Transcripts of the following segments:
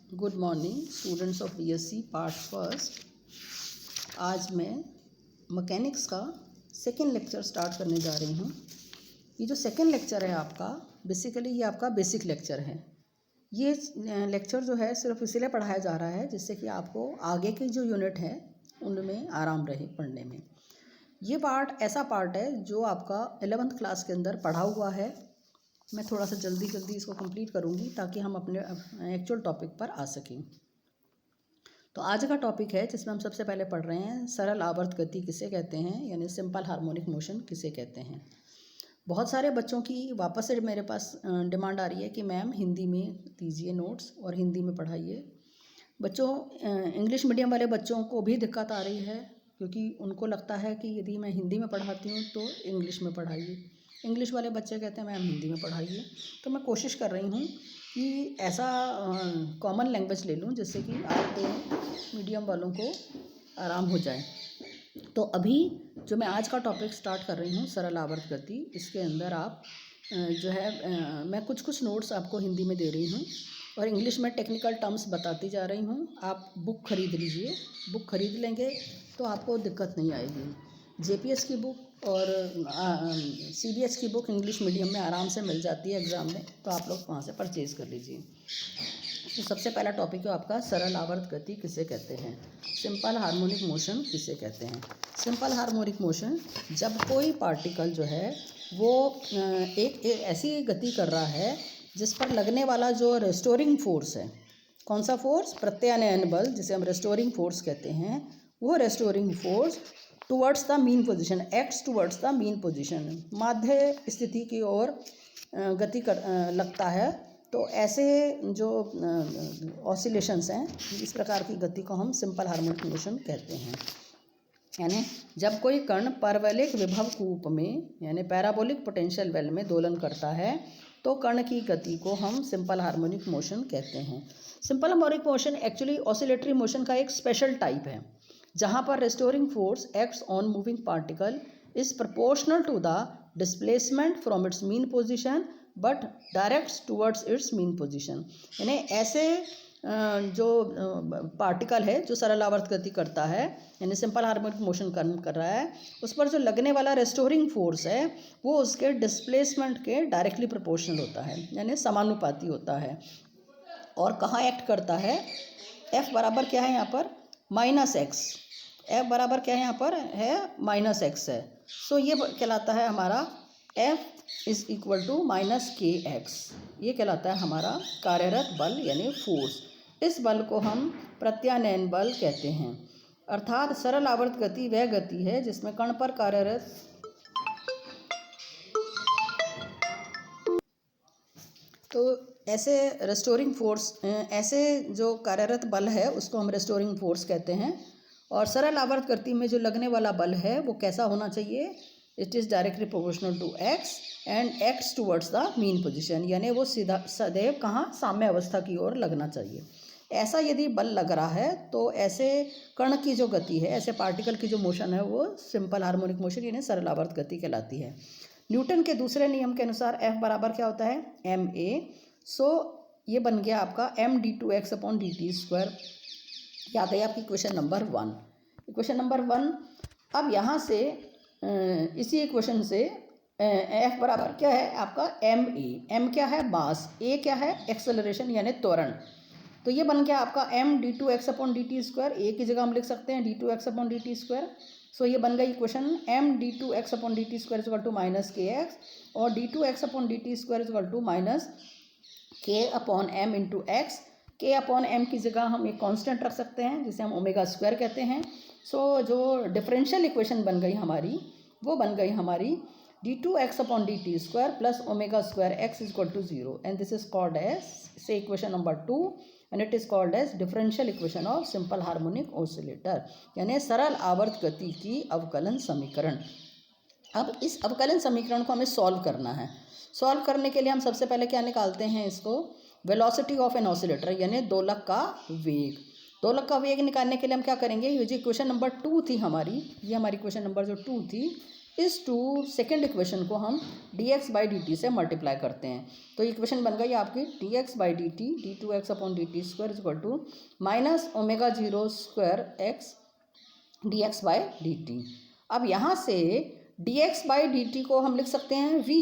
Good morning students of BSc part first. आज मैं mechanics का सेकेंड लेक्चर स्टार्ट करने जा रही हूँ। ये जो सेकेंड लेक्चर है आपका, बेसिकली ये आपका बेसिक लेक्चर है। ये लेक्चर जो है सिर्फ इसलिए पढ़ाया जा रहा है जिससे कि आपको आगे की जो यूनिट है उनमें आराम रहे पढ़ने में। ये पार्ट ऐसा पार्ट है जो आपका 11th क्लास के अंदर पढ़ा हुआ है। मैं थोड़ा सा जल्दी इसको कंप्लीट करूँगी ताकि हम अपने एक्चुअल टॉपिक पर आ सकें। तो आज का टॉपिक है जिसमें हम सबसे पहले पढ़ रहे हैं सरल आवर्त गति किसे कहते हैं, यानी सिंपल हार्मोनिक मोशन किसे कहते हैं। बहुत सारे बच्चों की वापस से मेरे पास डिमांड आ रही है कि मैम हिंदी में दीजिए नोट्स और हिंदी में पढ़ाइए। बच्चों इंग्लिश मीडियम वाले बच्चों को भी दिक्कत आ रही है क्योंकि उनको लगता है कि यदि मैं हिंदी में पढ़ाती हूँ तो इंग्लिश में पढ़ाइए। इंग्लिश वाले बच्चे कहते हैं मैम हिंदी में पढ़ाइए। तो मैं कोशिश कर रही हूँ कि ऐसा कॉमन लैंग्वेज ले लूँ जिससे कि आप मीडियम वालों को आराम हो जाए। तो अभी जो मैं आज का टॉपिक स्टार्ट कर रही हूँ सरल आवर्त गति, इसके अंदर आप जो है मैं कुछ नोट्स आपको हिंदी में दे रही हूँ और इंग्लिश में टेक्निकल टर्म्स बताती जा रही हूँ। आप बुक खरीद लीजिए। बुक खरीद लेंगे तो आपको दिक्कत नहीं आएगी। जेपीएस की बुक और सीबीएस की बुक इंग्लिश मीडियम में आराम से मिल जाती है एग्ज़ाम में, तो आप लोग वहाँ से परचेज़ कर लीजिए। तो सबसे पहला टॉपिक है आपका सरल आवर्त गति किसे कहते हैं, सिंपल हार्मोनिक मोशन किसे कहते हैं। सिंपल हार्मोनिक मोशन जब कोई पार्टिकल जो है वो एक ऐसी गति कर रहा है जिस पर लगने वाला जो रेस्टोरिंग फोर्स है, कौन सा फोर्स, प्रत्यानयन बल जिसे हम रेस्टोरिंग फोर्स कहते हैं, वो restoring force towards the mean position acts towards the mean position, माध्य स्थिति की ओर गति लगता है। तो ऐसे जो ऑसिलेशंस हैं, इस प्रकार की गति को हम सिंपल हार्मोनिक मोशन कहते हैं। यानी जब कोई कण परवलयिक विभव कूप में यानी पैराबोलिक पोटेंशियल वेल में दोलन करता है तो कण की गति को हम सिंपल हार्मोनिक मोशन कहते हैं। Simple harmonic motion actually oscillatory motion का एक स्पेशल टाइप है जहाँ पर restoring force acts on moving particle is proportional to the displacement from its mean position but directs towards its mean position. यानी ऐसे जो पार्टिकल है जो सरल आवर्त गति करता है यानी सिंपल हार्मोनिक मोशन कर रहा है, उस पर जो लगने वाला रेस्टोरिंग फोर्स है वो उसके डिस्प्लेसमेंट के डायरेक्टली प्रोपोर्शनल होता है, यानी समानुपाती होता है। और कहाँ एक्ट करता है, F बराबर क्या है यहाँ पर, -x। F बराबर क्या है यहाँ पर है -x है। सो ये कहलाता है हमारा F is equal to -kx। ये कहलाता है हमारा कार्यरत बल यानी फोर्स। इस बल को हम प्रत्यानयन बल कहते हैं। अर्थात सरल आवर्त गति वह गति है जिसमें कण पर कार्यरत तो ऐसे रेस्टोरिंग फोर्स, ऐसे जो कार्यरत बल है उसको हम रेस्टोरिंग फोर्स कहते हैं। और सरल आवर्त गति में जो लगने वाला बल है वो कैसा होना चाहिए, it is directly proportional to x and acts towards the mean position, यानी वो सीधा सदैव कहाँ, साम्य अवस्था की ओर लगना चाहिए। ऐसा यदि बल लग रहा है तो ऐसे कण की जो गति है, ऐसे पार्टिकल की जो मोशन है वो सिंपल हार्मोनिक मोशन यानी सरल आवर्त गति कहलाती है। न्यूटन के दूसरे नियम के अनुसार F बराबर क्या होता है, ma। सो ये बन गया आपका m/d2x/dt²। याद है आपकी क्वेश्चन नंबर 1। Question number 1। अब यहाँ से इसी इक्वेशन से F बराबर क्या है आपका ma। m क्या है, मास, a क्या है, एक्सेलरेशन यानी त्वरण। तो ये बन गया आपका m/d2x/dt²। a की जगह हम लिख सकते हैं d2x/dt²। सो ये बन गई इक्वेशन m/d2x/dt² -kx और d2x/dt² -k/m×x। k/m की जगह हम एक कांस्टेंट रख सकते हैं जिसे हम ओमेगा स्क्वायर कहते हैं। सो जो डिफरेंशियल इक्वेशन बन गई हमारी वो बन गई हमारी d2x/dt² plus omega square x = 0 and this is called as से equation number 2 and it is called as differential equation of simple harmonic oscillator, यानी सरल आवर्त गति की अवकलन समीकरण। अब इस अवकलन समीकरण को हमें सॉल्व करना है। सॉल्व करने के लिए हम सबसे पहले क्या निकालते हैं, इसको वेलोसिटी ऑफ एन ऑसिलेटर यानी दोलक का वेग। दोलक का वेग निकालने के लिए हम क्या करेंगे, ये जो इक्वेशन नंबर 2 थी हमारी, ये हमारी क्वेश्चन नंबर जो 2 थी, इस टू सेकेंड इक्वेशन को हम dx बाई डी से मल्टीप्लाई करते हैं। तो इक्वेशन बन गई आपकी dx by d t d2x upon d t square is equal to minus omega zero square x dx by d t. अब यहाँ से dx बाई डी टी को हम लिख सकते हैं v,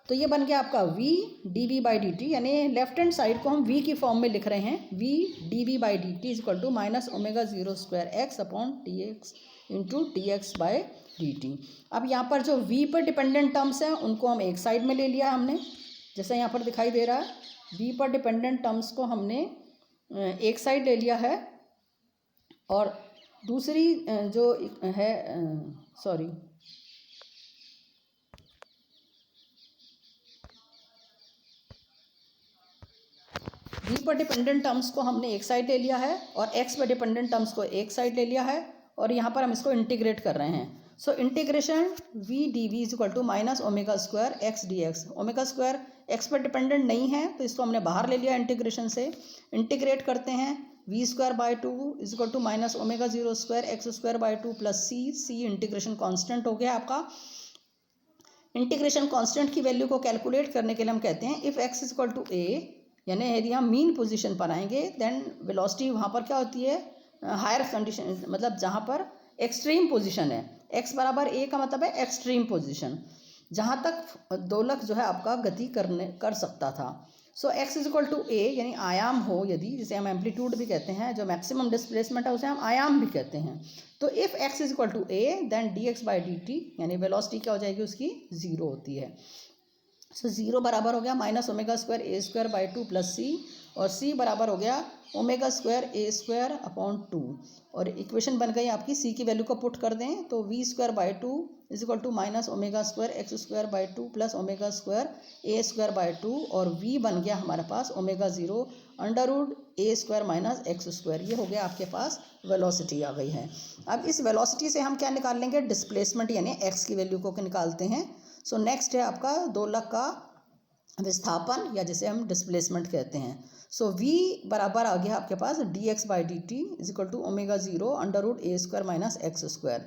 तो ये बन गया आपका v dv by d t, यानी लेफ्ट हैंड साइड को हम v की फॉर्म में लिख रहे हैं v dv by d t is equal to minus omega zero square x upon d x into d x by d t. अब यहाँ पर जो v पर डिपेंडेंट टर्म्स हैं उनको हम एक साइड में ले लिया हमने, जैसा यहाँ पर दिखाई दे रहा है v पर डिपेंडेंट टर्म्स को हमने एक साइड ले लिया है, और दूसरी जो है सॉरी v पर डिपेंडेंट टर्म्स को हमने एक साइड ले लिया है और x पर डिपेंडेंट टर्म्स को एक साइड ले लिया है, और यहाँ पर हम इसको इंटीग्रेट कर रहे हैं। So integration v d v is equal to minus omega square x d x. Omega square x पर डिपेंडेंट नहीं है तो इसको हमने बाहर ले लिया इंटीग्रेशन से। इंटीग्रेट करते हैं v square by two is equal to minus omega zero square x square by two plus C integration constant हो गया आपका। इंटीग्रेशन कॉन्स्टेंट की वैल्यू को कैलकुलेट करने के लिए हम कहते हैं if x is equal to a, यानी यदि हम मीन पोजीशन पर आएंगे देन वेलोसिटी वहाँ पर क्या होती है, हायर कंडीशन, मतलब जहाँ पर एक्सट्रीम पोजीशन है। x बराबर a का मतलब है एक्सट्रीम पोजीशन, जहाँ तक दोलक जो है आपका गति कर सकता था। So x is equal to a, यानी आयाम हो यदि, जिसे हम एम्पलीट्यूड भी कहते हैं, जो मैक्सिमम डिस्प्लेसमेंट है उसे हम आयाम भी कहते हैं। तो if x is equal to a then dx by d t, यानी वेलोसिटी क्या हो जाएगी उसकी, ज़ीरो होती है। सो ज़ीरो बराबर हो गया minus omega square a square by two plus c, और सी बराबर हो गया omega square a square upon two, और इक्वेशन बन गई आपकी। सी की वैल्यू को पुट कर दें तो v square by two is equal to minus omega square x square by two plus omega square a square by two, और वी बन गया हमारे पास omega zero under root a square minus x square. ये हो गया आपके पास velocity आ गई है। अब इस वेलोसिटी से हम क्या निकाल लेंगे, डिस्प्लेसमेंट, यानी एक्स की वैल्यू को निकालते हैं। सो नेक्स्ट है आपका दोलक का विस्थापन, या जिसे हम डिस्प्लेसमेंट कहते हैं। सो v बराबर आ गया आपके पास dx by d t is equal to omega zero under root a square minus x square.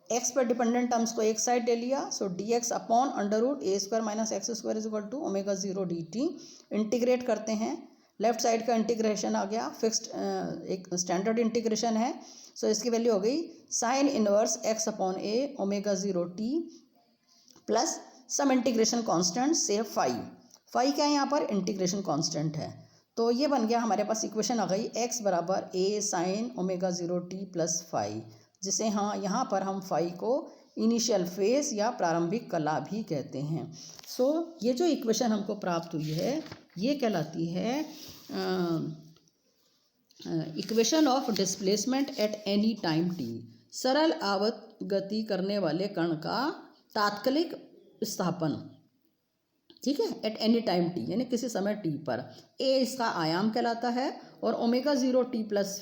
X पर डिपेंडेंट टर्म्स को एक साइड ले लिया, so dx upon under root a square minus x square is equal to omega zero d t. Integrate करते हैं, left side का integration आ गया, फिक्स्ड एक स्टैंडर्ड इंटीग्रेशन है। सो इसकी वैल्यू हो गई साइन इनवर्स एक्स अपॉन ए omega zero t plus some integration constant से फाई क्या है यहाँ पर, इंटीग्रेशन कांस्टेंट है। तो ये बन गया हमारे पास इक्वेशन आ गई x बराबर a sine omega zero t plus phi, जिसे हाँ यहाँ पर हम फाई को इनिशियल फेज या प्रारंभिक कला भी कहते हैं। सो ये जो इक्वेशन हमको प्राप्त हुई है ये कहलाती है equation of displacement at any time t। सरल आवर्त गति करने वाले कण का तात्कालिक विस्थापन, ठीक है, एट एनी टाइम टी, यानी किसी समय टी पर। ए इसका आयाम कहलाता है, और omega zero t plus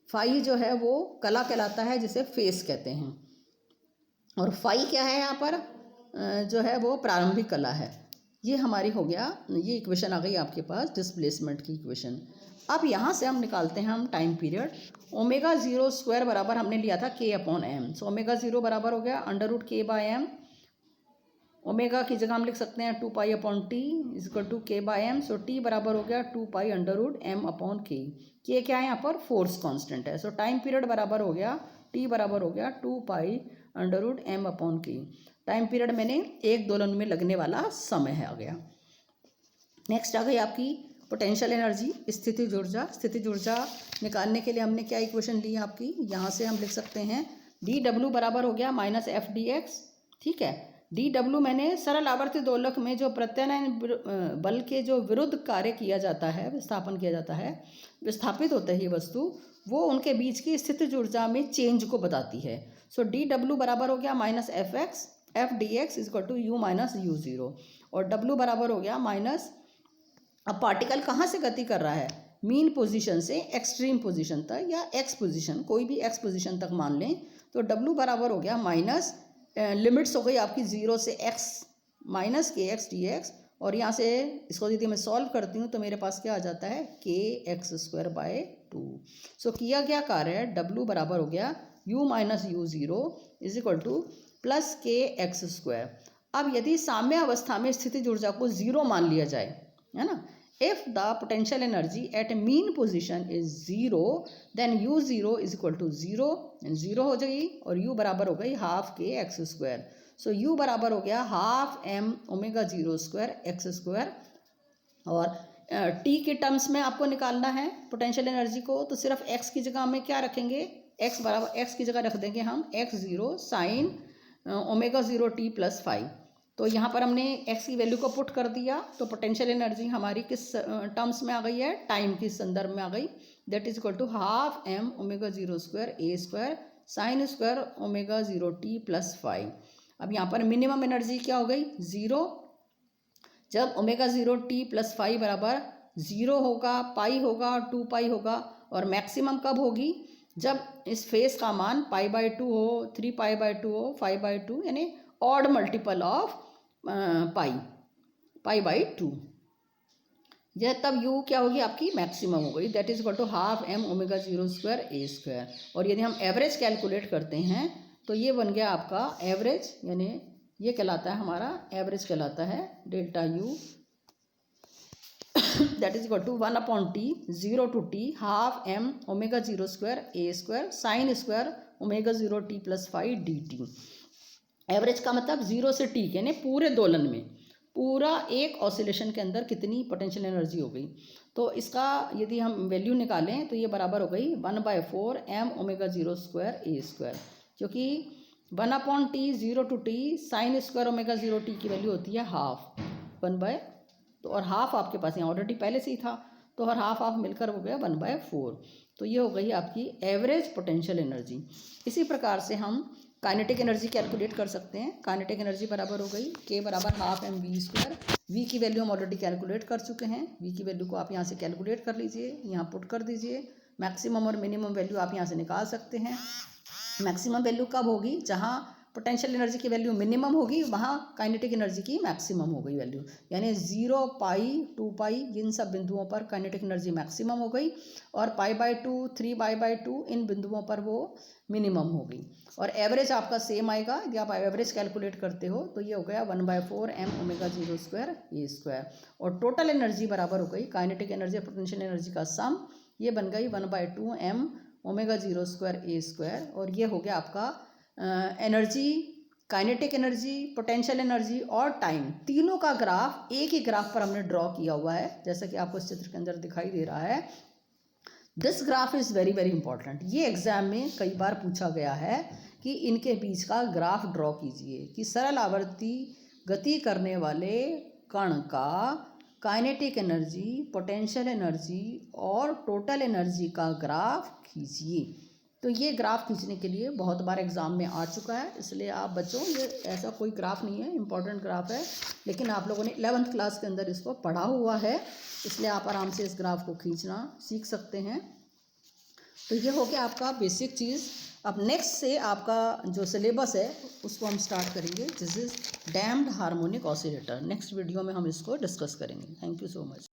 phi जो है वो कला कहलाता है, जिसे फेस कहते हैं। और फाई क्या है यहाँ पर, जो है वो प्रारंभिक कला है। ये हमारी हो गया, ये इक्वेशन आ गई आपके पास डिस्प्लेसमेंट की इक्वेशन। अब यहाँ से हम निकालते हैं हम time period. Omega zero square बराबर हमने लिया था k upon m. So omega zero बराबर हो गया under root k by m. Omega की जगह हम लिख सकते हैं two pi upon t is equal to k by m. So t बराबर हो गया two pi under root m upon k क्या है यहाँ पर, फोर्स कांस्टेंट है। सो टाइम पीरियड बराबर हो गया, टी बराबर हो गया two pi under root m upon k. Time period मैंने एक दोलन में लगने वाला समय है आ गया। नेक्स्ट आ गई आपकी पोटेंशियल एनर्जी, स्थितिज ऊर्जा। स्थितिज ऊर्जा निकालने के लिए हमने क्या इक्वेशन ली है आपकी, यहाँ से हम लिख सकते हैं डी डब्ल्यू बराबर हो गया माइनस एफ डी एक्स। ठीक है, डी डब्ल्यू मैंने सरल आवर्ती दोलक में जो प्रत्यानयन बल के जो विरुद्ध कार्य किया जाता है, विस्थापन किया जाता है, विस्थापित होते ही वस्तु, वो उनके बीच की स्थितिज ऊर्जा में चेंज को बताती है। सो डी डब्ल्यू बराबर हो गया minus f x, f d x is equal to u minus u zero, और डब्ल्यू बराबर हो गया माइनस, अब पार्टिकल कहाँ से गति कर रहा है, मीन पोजीशन से एक्सट्रीम पोजीशन तक या एक्स पोजीशन, कोई भी एक्स पोजीशन तक मान लें, तो डब्ल्यू बराबर हो गया माइनस, लिमिट्स हो गई आपकी ज़ीरो से एक्स माइनस के एक्स डी एक्स, और यहाँ से इसको यदि मैं सॉल्व करती हूँ तो मेरे पास क्या आ जाता है के एक्स स्क्वायर बाय टू। सो किया गया कार्य डब्ल्यू बराबर हो गया you minus u zero is equal two plus के एक्स स्क्वायर। अब यदि साम्य अवस्था में स्थितिज ऊर्जा को 0 मान लिया जाए, है ना, if the potential energy at mean position is 0 then u 0 is equal to 0, 0 हो जाएगी और u बराबर हो गई हाफ के एक्स स्क्वायर। सो u बराबर हो गया half m omega 0 square x square. और t के टर्म्स में आपको निकालना है पोटेंशियल एनर्जी को, तो सिर्फ x की जगह में क्या रखेंगे, x बराबर x की जगह रख देंगे हम x0 sine omega 0 t plus 5। तो यहाँ पर हमने x की वैल्यू को पुट कर दिया, तो पोटेंशियल एनर्जी हमारी किस टर्म्स में आ गई है, टाइम के संदर्भ में आ गई। That is equal to half m omega 0 square a square sine square omega 0 t plus 5। अब यहाँ पर मिनिमम एनर्जी क्या हो गई, 0। जब ओमेगा 0 t प्लस 5 बराबर 0 होगा, पाई होगा, 2 पाई होगा। और मैक्सिमम कब होगी, जब इस फेस का मान π/2 हो, 3 π/2 हो, 5/2, यानी ऑड मल्टीपल ऑफ π/2। यह तब u क्या होगी, आपकी मैक्सिमम हो गई। That is equal to half m omega 0 square a square. और यदि हम एवरेज कैलकुलेट करते हैं तो ये बन गया आपका एवरेज, यानी ये कहलाता है हमारा एवरेज कहलाता है delta u। That is equal to 1/t 0 to t half m omega 0 square a square sine square omega 0 t plus 5 dt। Average का मतलब 0 से t, यानी पूरे दोलन में, पूरा एक ऑसिलेशन के अंदर कितनी पोटेंशियल एनर्जी हो गई। तो इसका यदि हम वैल्यू निकालें तो ये बराबर हो गई 1/4 m omega 0 square a square, क्योंकि 1/t 0 to t sign square omega 0 t की वैल्यू होती है हाफ 1/, तो और हाफ आपके पास यहाँ ऑलरेडी पहले से ही था, तो हर हाफ हाफ मिलकर हो गया 1/4। तो ये हो गई आपकी एवरेज पोटेंशियल एनर्जी। इसी प्रकार से हम काइनेटिक एनर्जी कैलकुलेट कर सकते हैं। काइनेटिक एनर्जी बराबर हो गई k बराबर half m v square. v की वैल्यू हम ऑलरेडी कैलकुलेट कर चुके हैं, v की वैल्यू को आप यहाँ से कैलकुलेट कर लीजिए, यहाँ पुट कर दीजिए। मैक्सिमम और मिनिमम वैल्यू आप यहाँ से निकाल सकते हैं। मैक्सिमम वैल्यू कब होगी, जहाँ पोटेंशियल एनर्जी की वैल्यू मिनिमम होगी, वहाँ काइनेटिक एनर्जी की मैक्सिमम हो गई वैल्यू, यानी 0 पाई 2 पाई इन सब बिंदुओं पर काइनेटिक एनर्जी मैक्सिमम हो गई, और π/2 3 π/2 इन बिंदुओं पर वो मिनिमम हो गई। और एवरेज आपका सेम आएगा, यदि आप एवरेज कैलकुलेट करते हो तो ये हो गया 1/4 m omega 0 square a square. और टोटल एनर्जी बराबर हो गई काइनेटिक एनर्जी और पोटेंशियल एनर्जी का सम, ये बन गई 1/2 m omega 0 square a square. और ये हो गया आपका energy, kinetic energy, potential energy और टाइम, तीनों का ग्राफ एक ही ग्राफ पर हमने ड्रॉ किया हुआ है, जैसा कि आपको इस चित्र के अंदर दिखाई दे रहा है। This graph is very very important. ये एग्जाम में कई बार पूछा गया है कि इनके बीच का ग्राफ ड्रॉ कीजिए, कि सरल आवर्ती गति करने वाले कण का काइनेटिक एनर्जी, पोटेंशियल एनर्जी और टोटल एनर्जी का ग्राफ खींचिए। तो ये ग्राफ खींचने के लिए बहुत बार एग्ज़ाम में आ चुका है, इसलिए आप बच्चों, ये ऐसा कोई ग्राफ नहीं है, इंपॉर्टेंट ग्राफ है, लेकिन आप लोगों ने 11th क्लास के अंदर इसको पढ़ा हुआ है, इसलिए आप आराम से इस ग्राफ को खींचना सीख सकते हैं। तो ये हो गया आपका बेसिक चीज़। अब नेक्स्ट से आपका जो सिलेबस है उसको हम स्टार्ट करेंगे, this is damped harmonic oscillator. Next video में हम इसको डिस्कस करेंगे। Thank you so much.